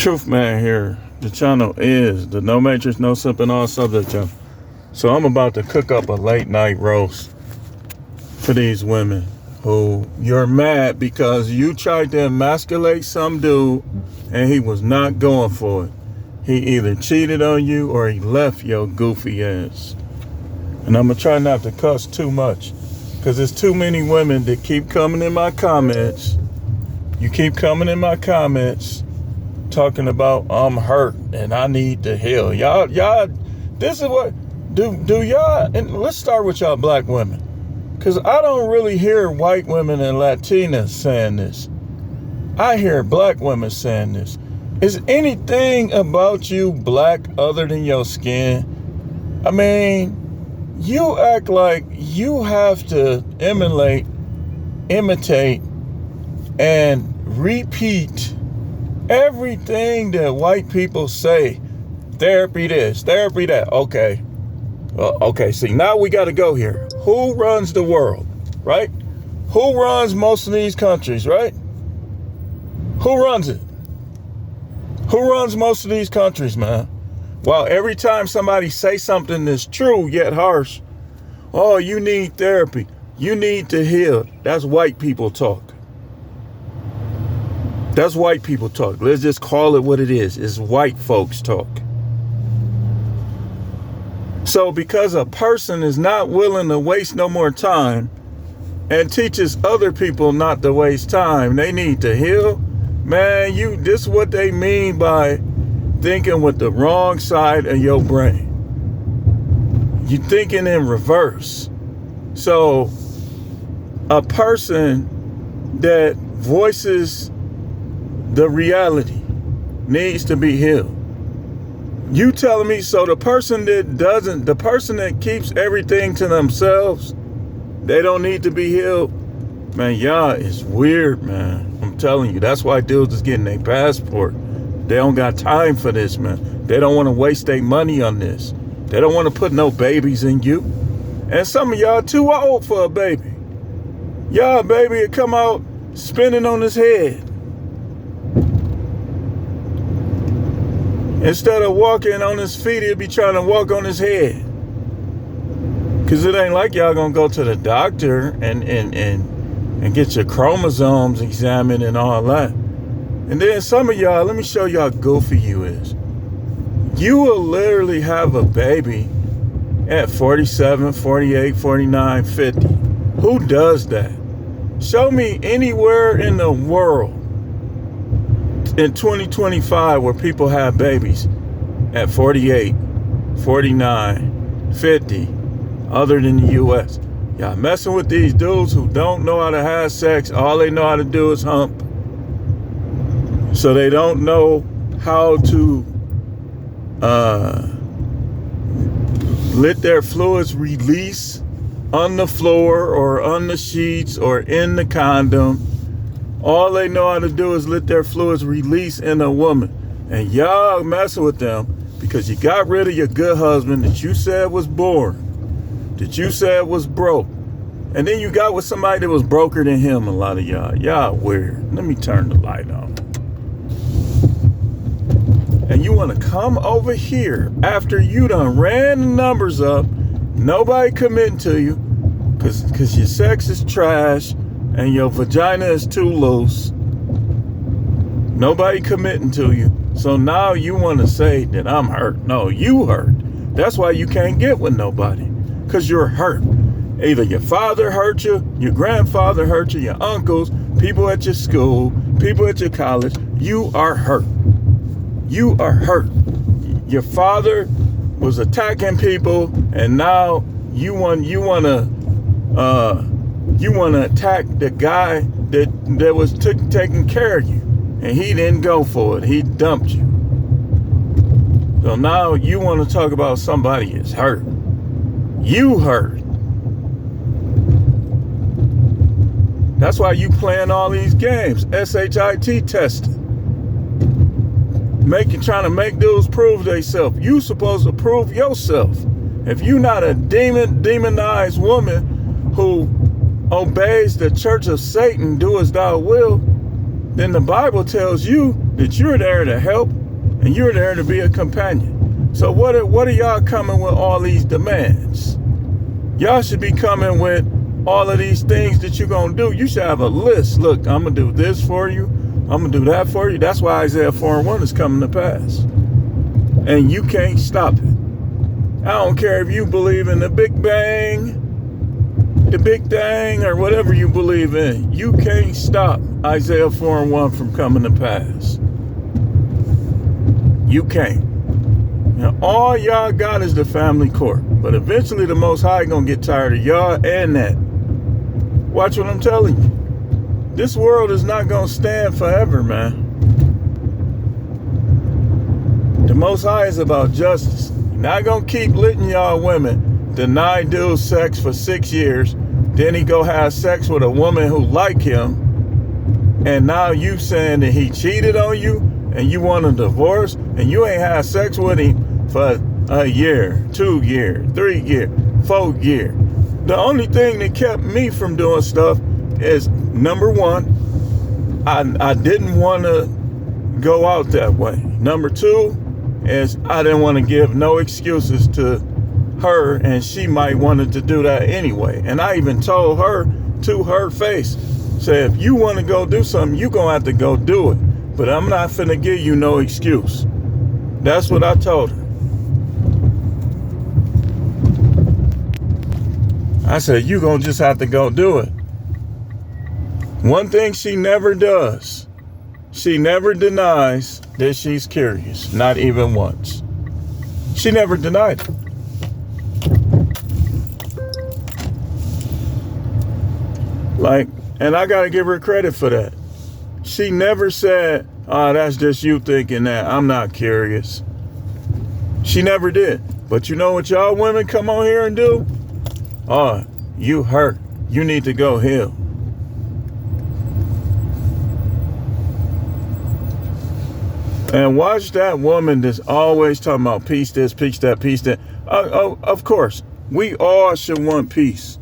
Truth Man here. The channel is the No Matrix, No Sipping on Subject channel. So I'm about to cook up a late night roast for these women who you're mad because you tried to emasculate some dude and he was not going for it. He either cheated on you or he left your goofy ass. And I'm going to try not to cuss too much because there's too many women that keep coming in my comments. You keep coming in my comments talking about I'm hurt and I need to heal. Y'all, this is what, do y'all, and let's start with y'all black women. Because I don't really hear white women and Latinas saying this. I hear black women saying this. Is anything about you black other than your skin? I mean, you act like you have to imitate, and repeat everything that white people say. Therapy this, therapy that. Okay. Okay, see, now we got to go here. Who runs the world, right? Who runs most of these countries, right? Who runs it? Who runs most of these countries, man? Well, every time somebody say something that's true yet harsh, oh, you need therapy. You need to heal. That's white people talk. That's white people talk. Let's just call it what it is. It's white folks talk. So because a person is not willing to waste no more time and teaches other people not to waste time, they need to heal. Man, this is what they mean by thinking with the wrong side of your brain. You thinking in reverse. So a person that voices the reality needs to be healed. You telling me, so the person that keeps everything to themselves, they don't need to be healed? Man, y'all is weird, man. I'm telling you, that's why dudes is getting their passport. They don't got time for this, man. They don't want to waste their money on this. They don't want to put no babies in you. And some of y'all too old for a baby. Y'all baby will come out spinning on his head. Instead of walking on his feet, he'll be trying to walk on his head. Cause it ain't like y'all gonna go to the doctor and get your chromosomes examined and all that. And then some of y'all, let me show you how goofy you is. You will literally have a baby at 47, 48, 49, 50. Who does that? Show me anywhere in the world in 2025 where people have babies at 48, 49, 50, other than the US. Y'all messing with these dudes who don't know how to have sex. All they know how to do is hump. So they don't know how to let their fluids release on the floor or on the sheets or in the condom. All they know how to do is let their fluids release in a woman. And y'all messing with them because you got rid of your good husband that you said was boring, that you said was broke. And then you got with somebody that was broker than him, a lot of y'all. Y'all weird. Let me turn the light on. And you want to come over here after you done ran the numbers up, nobody committing to you because your sex is trash and your vagina is too loose. Nobody committing to you. So now you want to say that I'm hurt. No, you hurt. That's why you can't get with nobody. Because you're hurt. Either your father hurt you, your grandfather hurt you, your uncles, people at your school, people at your college. You are hurt. You are hurt. Your father was attacking people, and now you want to attack the guy that was taking care of you, and he didn't go for it. He dumped you. So now you want to talk about somebody is hurt. You hurt. That's why you playing all these games. SHIT testing. Trying to make dudes prove themselves. You supposed to prove yourself. If you not a demonized woman who obeys the church of Satan, do as thou will, then the Bible tells you that you're there to help and you're there to be a companion. So what are y'all coming with all these demands? Y'all should be coming with all of these things that you're going to do. You should have a list. Look, I'm going to do this for you. I'm going to do that for you. That's why Isaiah 4:1 is coming to pass. And you can't stop it. I don't care if you believe in the Big Bang, the Big Thing, or whatever you believe in. You can't stop Isaiah 4:1 from coming to pass. You can't. Now, all y'all got is the family court. But eventually the Most High gonna get tired of y'all and that. Watch what I'm telling you. This world is not gonna stand forever, man. The Most High is about justice. You're not gonna keep letting y'all women deny dudes sex for 6 years. Then he go have sex with a woman who like him. And now you saying that he cheated on you and you want a divorce and you ain't had sex with him for a year, 2 years, 3 years, 4 years. The only thing that kept me from doing stuff is, number one, I didn't want to go out that way. Number two is I didn't want to give no excuses to her, and she might wanted to do that anyway. And I even told her to her face, say, if you want to go do something, you gonna have to go do it. But I'm not finna give you no excuse. That's what I told her. I said, you gonna just have to go do it. One thing she never does, she never denies that she's curious. Not even once. She never denied it. Like, and I gotta give her credit for that. She never said, oh, that's just you thinking that. I'm not curious. She never did. But you know what y'all women come on here and do? Oh, you hurt. You need to go heal. And watch that woman that's always talking about peace this, peace that, peace that. Of course, we all should want peace.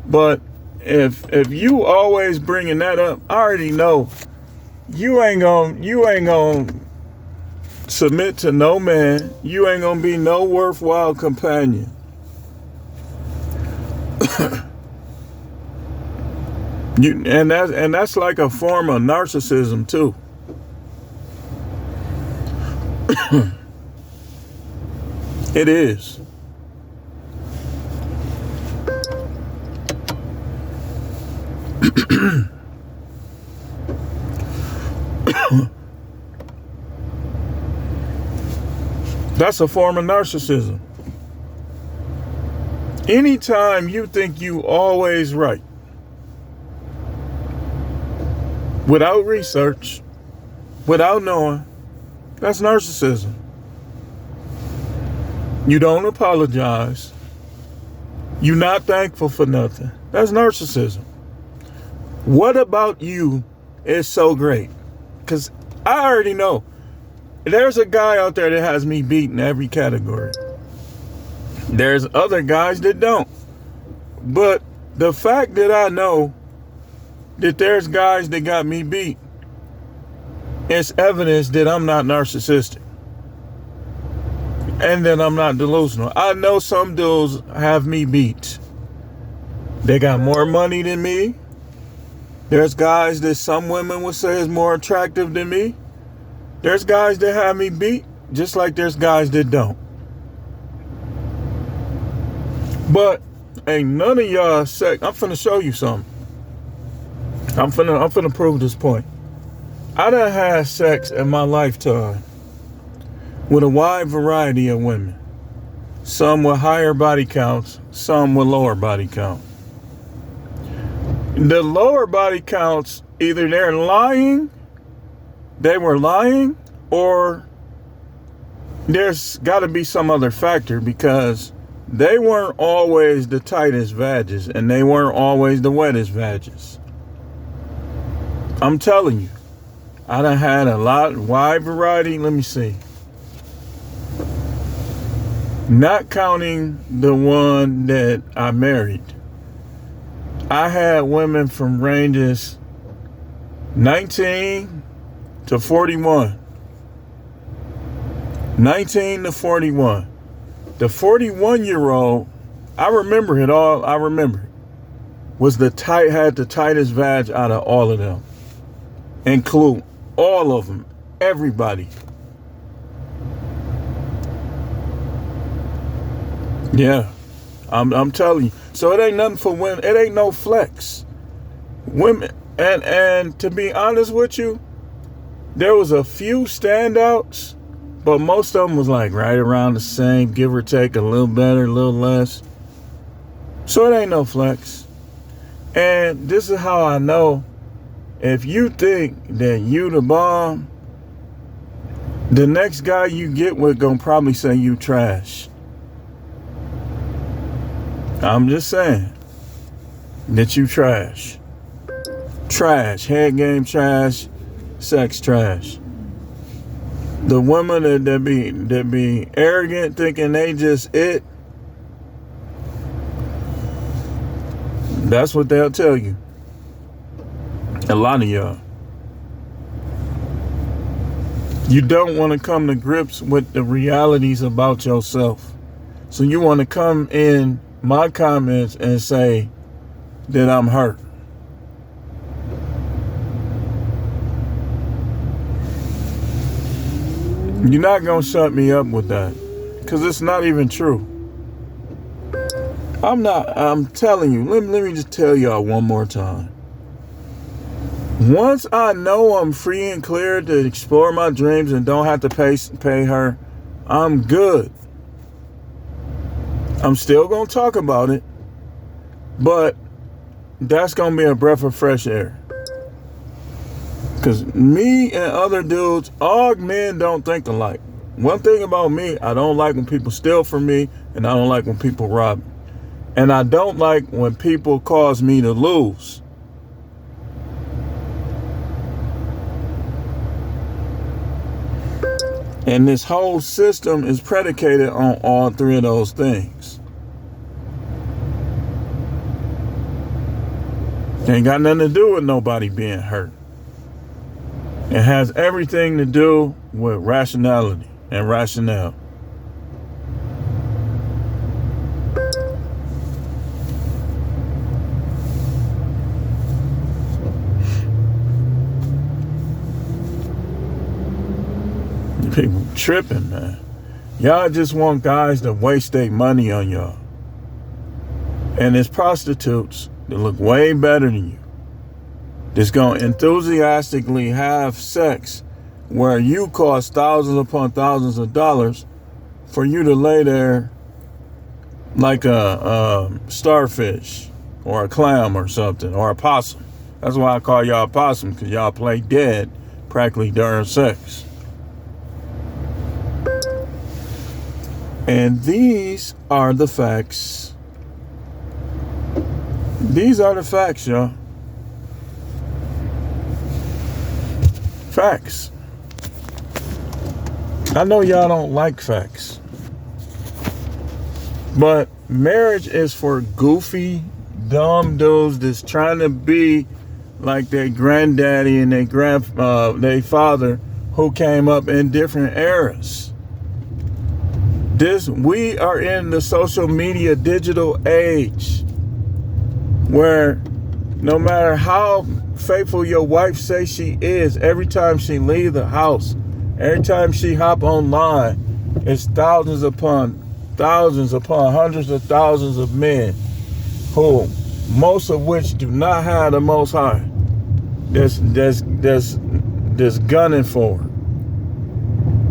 But if you always bringing that up, I already know you ain't gonna submit to no man. You ain't gonna be no worthwhile companion. And that's like a form of narcissism too. It is. That's a form of narcissism. Anytime you think you always right, without research, without knowing, that's narcissism. You don't apologize. You're not thankful for nothing. That's narcissism. What about you is so great? Because I already know. There's a guy out there that has me beat in every category. There's other guys that don't. But the fact that I know that there's guys that got me beat, it's evidence that I'm not narcissistic. And that I'm not delusional. I know some dudes have me beat. They got more money than me. There's guys that some women would say is more attractive than me. There's guys that have me beat, just like there's guys that don't. But ain't none of y'all say, I'm finna show you something. I'm finna prove this point. I done had sex in my lifetime with a wide variety of women. Some with higher body counts, some with lower body count. The lower body counts, either they were lying, or there's got to be some other factor, because they weren't always the tightest vages and they weren't always the wettest vages. I'm telling you, I done had a wide variety. Let me see. Not counting the one that I married. I had women from ranges 19 to 41. 19 to 41. The 41-year-old, I remember it all. I remember it. Had the tightest vag out of all of them. Include all of them. Everybody. Yeah. I'm telling you. So it ain't nothing for women. It ain't no flex. Women, and to be honest with you, there was a few standouts, but most of them was like right around the same, give or take, a little better, a little less. So it ain't no flex. And this is how I know, if you think that you the bomb, the next guy you get with gonna probably say you trash. I'm just saying that you trash. Trash. Head game trash. Sex trash. The women that be arrogant, thinking they just it, that's what they'll tell you. A lot of y'all. You don't want to come to grips with the realities about yourself. So you want to come in my comments and say that I'm hurt. You're not going to shut me up with that, because it's not even true. I'm telling you, let me just tell y'all one more time. Once I know I'm free and clear to explore my dreams and don't have to pay her, I'm good. I'm still going to talk about it, but that's going to be a breath of fresh air. Because me and other dudes, all men don't think alike. One thing about me, I don't like when people steal from me, and I don't like when people rob me. And I don't like when people cause me to lose. And this whole system is predicated on all three of those things. Ain't got nothing to do with nobody being hurt. It has everything to do with rationality and rationale. People tripping, man. Y'all just want guys to waste their money on y'all. And it's prostitutes that look way better than you, that's going to enthusiastically have sex where you cost thousands upon thousands of dollars for you to lay there like a starfish or a clam or something, or a possum. That's why I call y'all possum, because y'all play dead practically during sex. And these are the facts. These are the facts, y'all. Facts. I know y'all don't like facts, but marriage is for goofy, dumb dudes that's trying to be like their granddaddy and their father, who came up in different eras. We are in the social media digital age, where no matter how faithful your wife says she is, every time she leave the house, every time she hop online, it's thousands upon hundreds of thousands of men, who most of which do not have the Most High, that's gunning for her.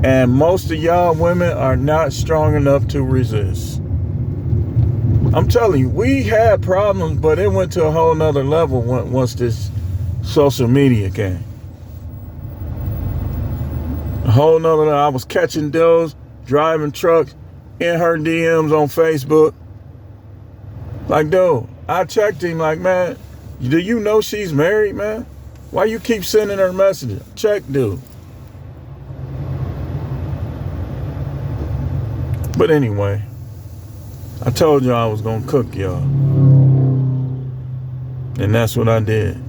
And most of y'all women are not strong enough to resist. I'm telling you, we had problems, but it went to a whole nother level once this social media came. A whole nother level. I was catching deals, driving trucks, in her DMs on Facebook. Like, dude, I checked him like, man, do you know she's married, man? Why you keep sending her messages? Check, dude. But anyway, I told y'all I was gonna cook y'all, and that's what I did.